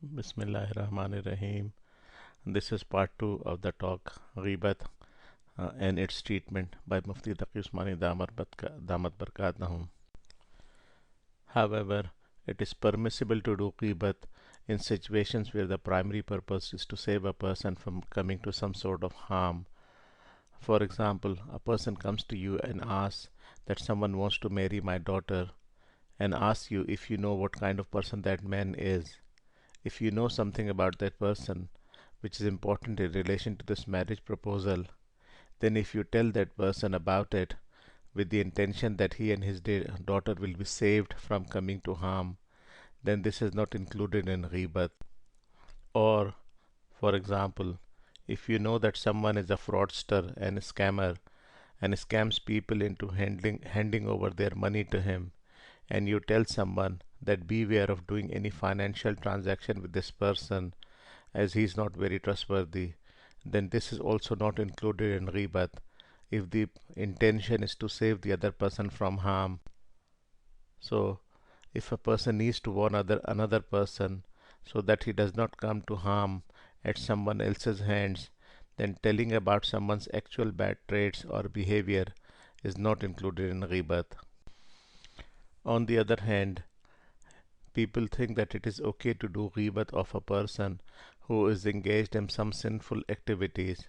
Bismillahirrahmanirrahim. This is part 2 of the talk Gheebat and its treatment by Mufti Taqi Usmani Damat Barkatahum. However, it is permissible to do Gheebat in situations where the primary purpose is to save a person from coming to some sort of harm. For example, a person comes to you and asks that someone wants to marry my daughter and asks you if you know what kind of person that man is. If you know something about that person which is important in relation to this marriage proposal, then if you tell that person about it with the intention that he and his daughter will be saved from coming to harm, then this is not included in Ghibat. Or, for example, if you know that someone is a fraudster and a scammer and scams people into handing over their money to him, and you tell someone that beware of doing any financial transaction with this person as he is not very trustworthy, then this is also not included in Ghibat if the intention is to save the other person from harm. So, if a person needs to warn another person so that he does not come to harm at someone else's hands, then telling about someone's actual bad traits or behavior is not included in Ghibat. On the other hand, people think that it is okay to do Ghibat of a person who is engaged in some sinful activities.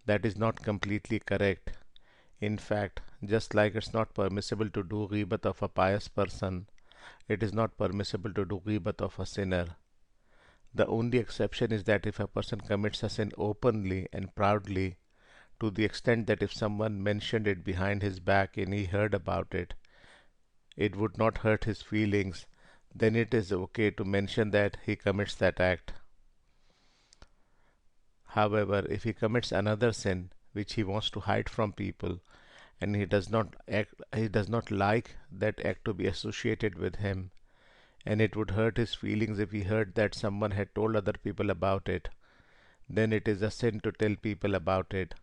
That is not completely correct. In fact, just like it's not permissible to do Ghibat of a pious person, it is not permissible to do Ghibat of a sinner. The only exception is that if a person commits a sin openly and proudly, to the extent that if someone mentioned it behind his back and he heard about it, it would not hurt his feelings, then it is okay to mention that he commits that act. However, if he commits another sin which he wants to hide from people and he does not like that act to be associated with him, and it would hurt his feelings if he heard that someone had told other people about it, then it is a sin to tell people about it.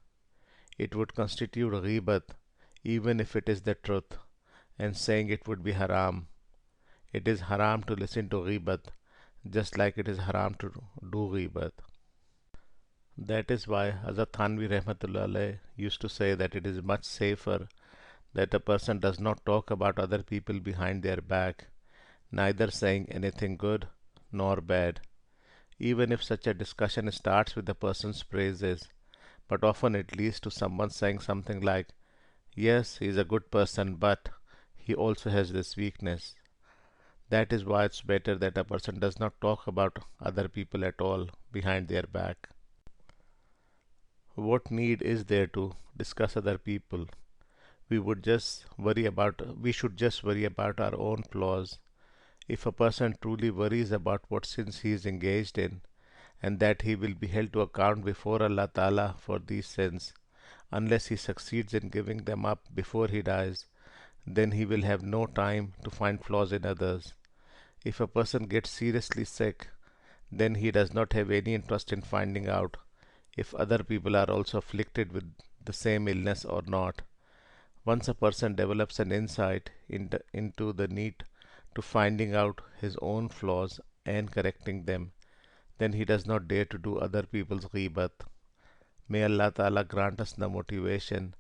It would constitute ghibat even if it is the truth, and saying it would be haram. It is haram to listen to ghibat, just like it is haram to do ghibat. That is why Hazrat Thanvi Rahmatullah used to say that it is much safer that a person does not talk about other people behind their back, neither saying anything good nor bad, even if such a discussion starts with the person's praises, but often it leads to someone saying something like, yes, he is a good person, but he also has this weakness. That is why it's better that a person does not talk about other people at all behind their back. What need is there to discuss other people? We should just worry about our own flaws. If a person truly worries about what sins he is engaged in, and that he will be held to account before Allah Ta'ala for these sins, unless he succeeds in giving them up before he dies, then he will have no time to find flaws in others. If a person gets seriously sick, then he does not have any interest in finding out if other people are also afflicted with the same illness or not. Once a person develops an insight into the need to finding out his own flaws and correcting them, then he does not dare to do other people's ghibat. May Allah Ta'ala grant us the motivation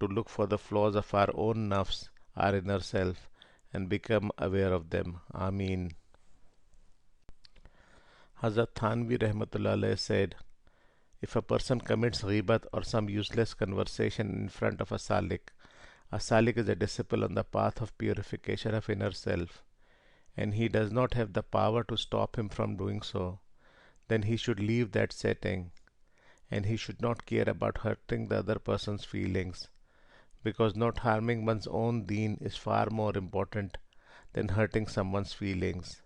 to look for the flaws of our own nafs, our inner self, and become aware of them. Ameen. Hazrat Thanvi Rahmatullah said, if a person commits ghibat or some useless conversation in front of a Salik is a disciple on the path of purification of inner self, and he does not have the power to stop him from doing so, then he should leave that setting, and he should not care about hurting the other person's feelings, because not harming one's own deen is far more important than hurting someone's feelings.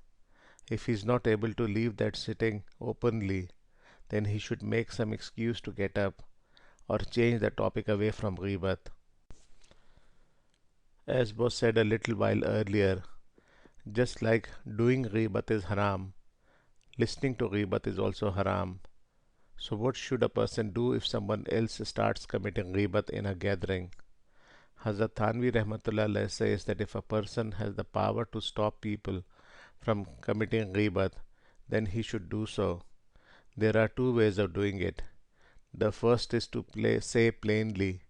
If he is not able to leave that sitting openly, then he should make some excuse to get up or change the topic away from ghibat. As was said a little while earlier, just like doing ghibat is haram, listening to ghibat is also haram. So what should a person do if someone else starts committing ghibat in a gathering? Hazrat Thanvi Rahmatullah says that if a person has the power to stop people from committing ghibat, then he should do so. There are two ways of doing it. The first is to say plainly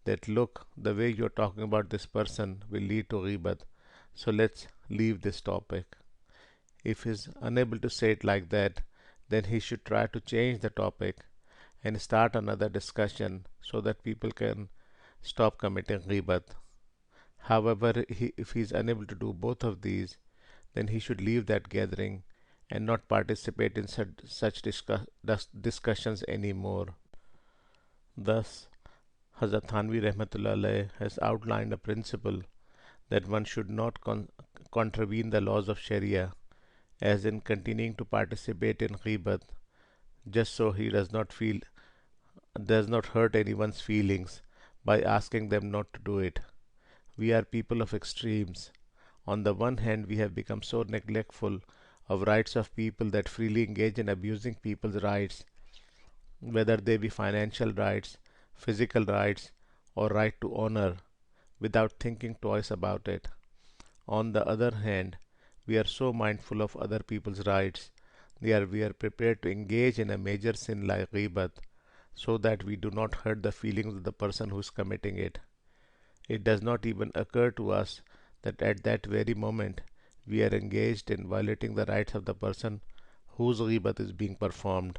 that look, the way you're talking about this person will lead to ghibat, so let's leave this topic. If he's unable to say it like that, then he should try to change the topic and start another discussion so that people can stop committing ghibat. However, if he is unable to do both of these, then he should leave that gathering and not participate in such discussions anymore. Thus, Hazrat Thanvi Rahmatullah alayh has outlined a principle that one should not contravene the laws of Sharia, as in continuing to participate in ghibat just so he does not hurt anyone's feelings by asking them not to do it. We are people of extremes. On the one hand, we have become so neglectful of rights of people that freely engage in abusing people's rights, whether they be financial rights, physical rights, or right to honor, without thinking twice about it. On the other hand, we are so mindful of other people's rights that we are prepared to engage in a major sin like ghibat so that we do not hurt the feelings of the person who is committing it. It does not even occur to us that at that very moment we are engaged in violating the rights of the person whose ghibat is being performed.